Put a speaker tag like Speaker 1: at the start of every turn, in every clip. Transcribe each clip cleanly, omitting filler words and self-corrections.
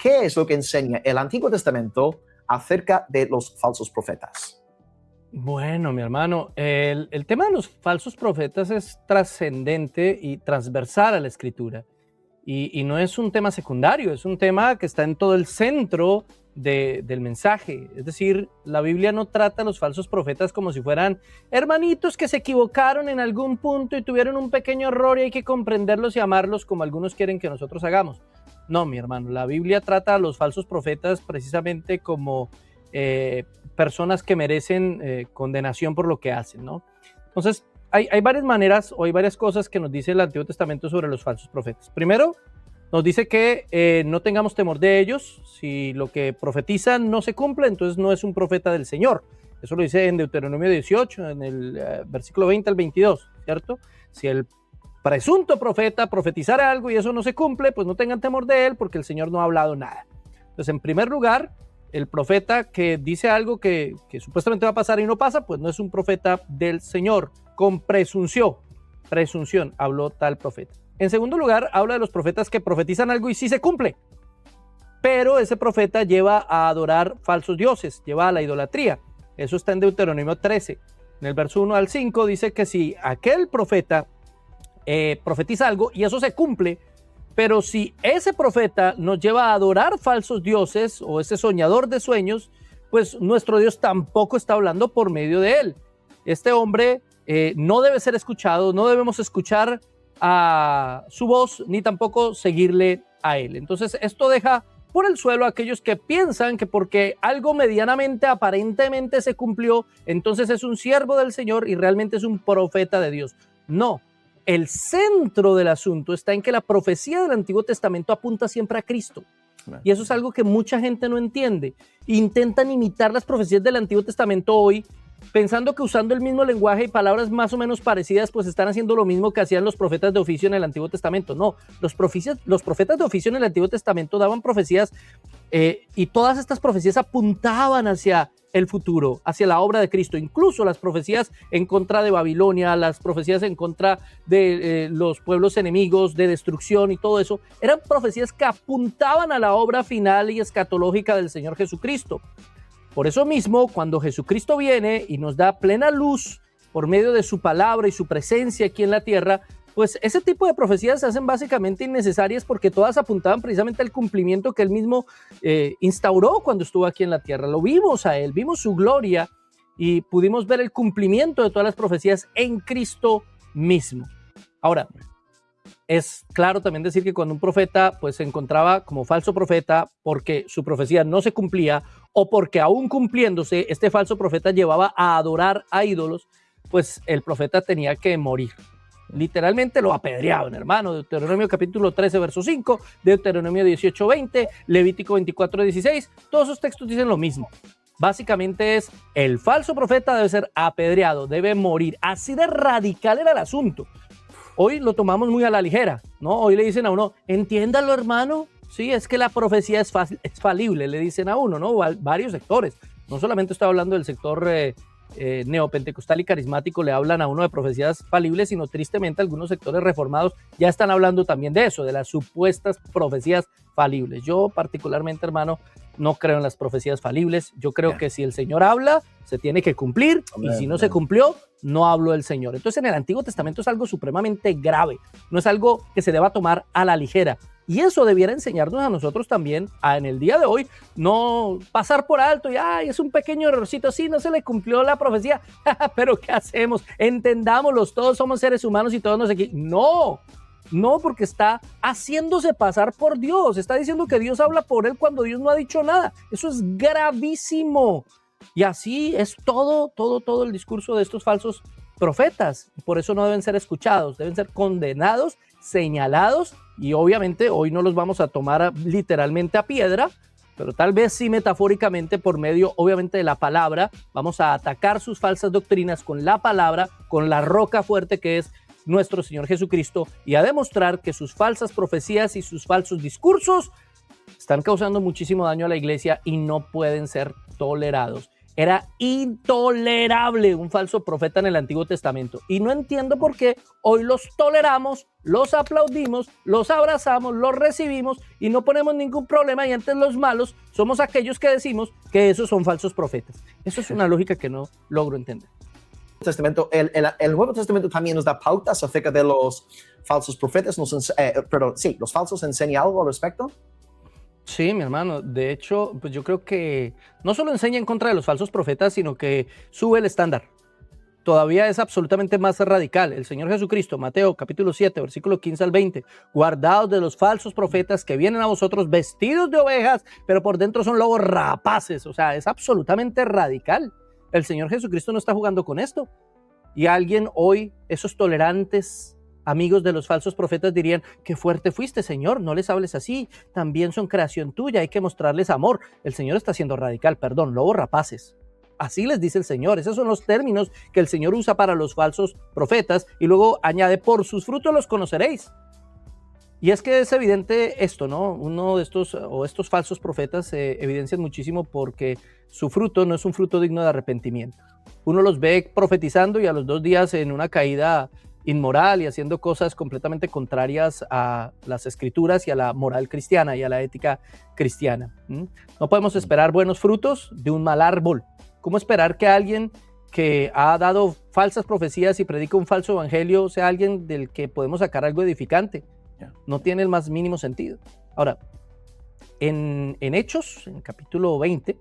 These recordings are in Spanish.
Speaker 1: ¿qué es lo que enseña el Antiguo Testamento acerca de los falsos profetas?
Speaker 2: Bueno, mi hermano, el tema de los falsos profetas es trascendente y transversal a la Escritura. Y no es un tema secundario, es un tema que está en todo el centro del mensaje. Es decir, la Biblia no trata a los falsos profetas como si fueran hermanitos que se equivocaron en algún punto y tuvieron un pequeño error y hay que comprenderlos y amarlos como algunos quieren que nosotros hagamos. No, mi hermano, la Biblia trata a los falsos profetas precisamente como personas que merecen condenación por lo que hacen, ¿no? Entonces, hay varias maneras o hay varias cosas que nos dice el Antiguo Testamento sobre los falsos profetas. Primero, nos dice que no tengamos temor de ellos. Si lo que profetizan no se cumple, entonces no es un profeta del Señor. Eso lo dice en Deuteronomio 18, en el versículo 20 al 22, ¿cierto? Si el presunto profeta profetizara algo y eso no se cumple, pues no tengan temor de él porque el Señor no ha hablado nada. Entonces, en primer lugar, el profeta que dice algo que supuestamente va a pasar y no pasa, pues no es un profeta del Señor. Con presunción habló tal profeta. En segundo lugar, habla de los profetas que profetizan algo y sí se cumple, pero ese profeta lleva a adorar falsos dioses, lleva a la idolatría. Eso está en Deuteronomio 13. En el verso 1 al 5 dice que si aquel profeta profetiza algo y eso se cumple, pero si ese profeta nos lleva a adorar falsos dioses o ese soñador de sueños, pues nuestro Dios tampoco está hablando por medio de él. Este hombre no debe ser escuchado, no debemos escuchar a su voz ni tampoco seguirle a él. Entonces esto deja por el suelo a aquellos que piensan que porque algo medianamente, aparentemente se cumplió, entonces es un siervo del Señor y realmente es un profeta de Dios. No, el centro del asunto está en que la profecía del Antiguo Testamento apunta siempre a Cristo. Y eso es algo que mucha gente no entiende. Intentan imitar las profecías del Antiguo Testamento hoy, pensando que usando el mismo lenguaje y palabras más o menos parecidas, pues están haciendo lo mismo que hacían los profetas de oficio en el Antiguo Testamento. No, los profetas de oficio en el Antiguo Testamento daban profecías y todas estas profecías apuntaban hacia el futuro, hacia la obra de Cristo. Incluso las profecías en contra de Babilonia, las profecías en contra de los pueblos enemigos, de destrucción y todo eso, eran profecías que apuntaban a la obra final y escatológica del Señor Jesucristo. Por eso mismo, cuando Jesucristo viene y nos da plena luz por medio de su palabra y su presencia aquí en la tierra, pues ese tipo de profecías se hacen básicamente innecesarias porque todas apuntaban precisamente al cumplimiento que él mismo instauró cuando estuvo aquí en la tierra. Lo vimos a él, vimos su gloria y pudimos ver el cumplimiento de todas las profecías en Cristo mismo. Ahora, es claro también decir que cuando un profeta pues se encontraba como falso profeta porque su profecía no se cumplía o porque aún cumpliéndose este falso profeta llevaba a adorar a ídolos, pues el profeta tenía que morir. Literalmente lo apedreaban, hermano. Deuteronomio capítulo 13, verso 5, Deuteronomio 18, 20, Levítico 24, 16, todos esos textos dicen lo mismo. Básicamente es, el falso profeta debe ser apedreado, debe morir. Así de radical era el asunto. Hoy lo tomamos muy a la ligera, ¿no? Hoy le dicen a uno, entiéndalo, hermano. Sí, es que la profecía es falible, le dicen a uno, ¿no? Varios sectores. No solamente estoy hablando del sector neopentecostal y carismático, le hablan a uno de profecías falibles, sino tristemente algunos sectores reformados ya están hablando también de eso, de las supuestas profecías falibles. Yo particularmente, hermano, no creo en las profecías falibles. Yo creo que si el Señor habla, se tiene que cumplir, y si no se cumplió, no habló el Señor. Entonces en el Antiguo Testamento es algo supremamente grave, no es algo que se deba tomar a la ligera. Y eso debiera enseñarnos a nosotros también, en el día de hoy, no pasar por alto y es un pequeño errorcito, sí, no se le cumplió la profecía, pero ¿qué hacemos? Entendámoslos, todos somos seres humanos y todos nos equivocamos. No, porque está haciéndose pasar por Dios, está diciendo que Dios habla por él cuando Dios no ha dicho nada. Eso es gravísimo. Y así es todo el discurso de estos falsos profetas. Por eso no deben ser escuchados, deben ser condenados, señalados, y obviamente hoy no los vamos a tomar literalmente a piedra, pero tal vez sí metafóricamente por medio obviamente de la palabra. Vamos a atacar sus falsas doctrinas con la palabra, con la roca fuerte que es nuestro Señor Jesucristo, y a demostrar que sus falsas profecías y sus falsos discursos están causando muchísimo daño a la iglesia y no pueden ser tolerados. Era intolerable un falso profeta en el Antiguo Testamento. Y no entiendo por qué hoy los toleramos, los aplaudimos, los abrazamos, los recibimos y no ponemos ningún problema. Y antes los malos somos aquellos que decimos que esos son falsos profetas. Eso es una lógica que no logro entender.
Speaker 1: Testamento, el Nuevo Testamento también nos da pautas acerca de los falsos profetas. Los falsos enseñan algo al respecto.
Speaker 2: Sí, mi hermano. De hecho, pues yo creo que no solo enseña en contra de los falsos profetas, sino que sube el estándar. Todavía es absolutamente más radical. El Señor Jesucristo, Mateo capítulo 7, versículo 15 al 20, guardaos de los falsos profetas que vienen a vosotros vestidos de ovejas, pero por dentro son lobos rapaces. O sea, es absolutamente radical. El Señor Jesucristo no está jugando con esto. Y alguien hoy, esos tolerantes amigos de los falsos profetas dirían, qué fuerte fuiste, Señor, no les hables así, también son creación tuya, hay que mostrarles amor. El Señor está siendo radical, perdón, lobos rapaces. Así les dice el Señor, esos son los términos que el Señor usa para los falsos profetas y luego añade, por sus frutos los conoceréis. Y es que es evidente esto, ¿no? Uno de estos falsos profetas se evidencian muchísimo porque su fruto no es un fruto digno de arrepentimiento. Uno los ve profetizando y a los 2 días en una caída inmoral y haciendo cosas completamente contrarias a las escrituras y a la moral cristiana y a la ética cristiana. No podemos esperar buenos frutos de un mal árbol. ¿Cómo esperar que alguien que ha dado falsas profecías y predica un falso evangelio sea alguien del que podemos sacar algo edificante? No tiene el más mínimo sentido. Ahora, en Hechos, en capítulo 20,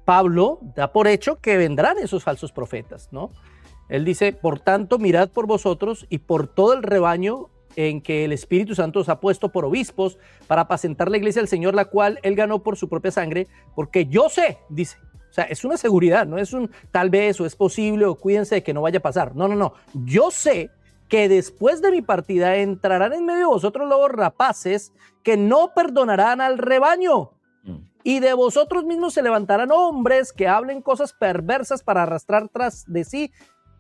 Speaker 2: Pablo da por hecho que vendrán esos falsos profetas, ¿no? Él dice, por tanto, mirad por vosotros y por todo el rebaño en que el Espíritu Santo os ha puesto por obispos para apacentar la iglesia del Señor, la cual él ganó por su propia sangre, porque yo sé, dice, o sea, es una seguridad, no es un tal vez o es posible o cuídense de que no vaya a pasar. No. Yo sé que después de mi partida entrarán en medio de vosotros lobos rapaces que no perdonarán al rebaño. Y de vosotros mismos se levantarán hombres que hablen cosas perversas para arrastrar tras de sí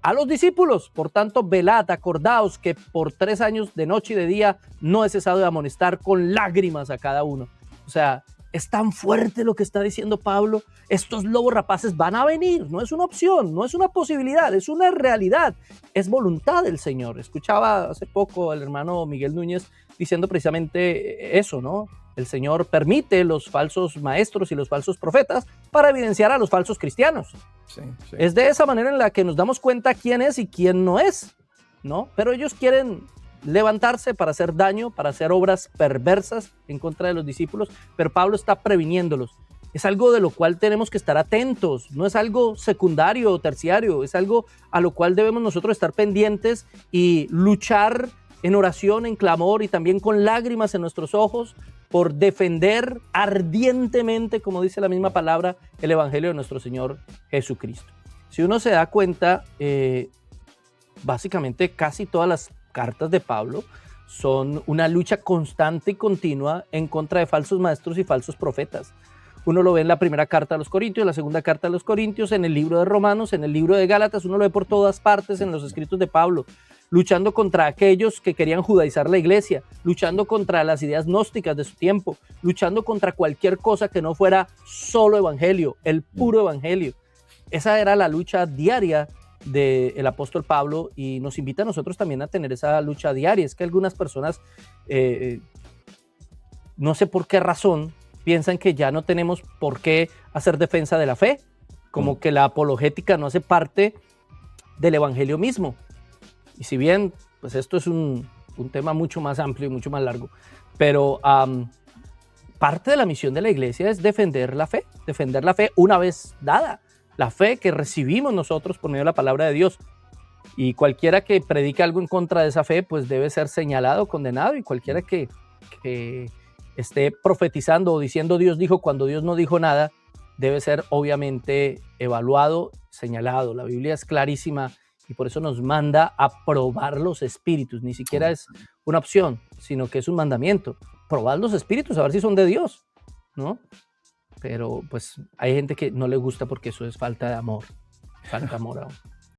Speaker 2: a los discípulos. Por tanto, velad, acordaos que por 3 años de noche y de día no he cesado de amonestar con lágrimas a cada uno. O sea, es tan fuerte lo que está diciendo Pablo. Estos lobos rapaces van a venir, no es una opción, no es una posibilidad, es una realidad, es voluntad del Señor. Escuchaba hace poco al hermano Miguel Núñez diciendo precisamente eso, ¿no? El Señor permite los falsos maestros y los falsos profetas para evidenciar a los falsos cristianos. Sí. Es de esa manera en la que nos damos cuenta quién es y quién no es, ¿no? Pero ellos quieren levantarse para hacer daño, para hacer obras perversas en contra de los discípulos, pero Pablo está previniéndolos. Es algo de lo cual tenemos que estar atentos, no es algo secundario o terciario, es algo a lo cual debemos nosotros estar pendientes y luchar en oración, en clamor y también con lágrimas en nuestros ojos por defender ardientemente, como dice la misma palabra, el evangelio de nuestro Señor Jesucristo. Si uno se da cuenta, básicamente casi todas las cartas de Pablo son una lucha constante y continua en contra de falsos maestros y falsos profetas. Uno lo ve en la primera carta a los Corintios, la segunda carta a los Corintios, en el libro de Romanos, en el libro de Gálatas, uno lo ve por todas partes en los escritos de Pablo, luchando contra aquellos que querían judaizar la iglesia, luchando contra las ideas gnósticas de su tiempo, luchando contra cualquier cosa que no fuera solo evangelio, el puro evangelio. Esa era la lucha diaria del apóstol Pablo y nos invita a nosotros también a tener esa lucha diaria. Es que algunas personas, no sé por qué razón, piensan que ya no tenemos por qué hacer defensa de la fe, como que la apologética no hace parte del evangelio mismo. Y si bien, pues esto es un tema mucho más amplio y mucho más largo, pero parte de la misión de la iglesia es defender la fe una vez dada, la fe que recibimos nosotros por medio de la palabra de Dios. Y cualquiera que predique algo en contra de esa fe, pues debe ser señalado, condenado, y cualquiera que esté profetizando o diciendo Dios dijo cuando Dios no dijo nada, debe ser obviamente evaluado, señalado. La Biblia es clarísima y por eso nos manda a probar los espíritus. Ni siquiera es una opción, sino que es un mandamiento. Probar los espíritus, a ver si son de Dios, ¿no? Pero pues hay gente que no le gusta porque eso es falta de amor. Falta amor aún.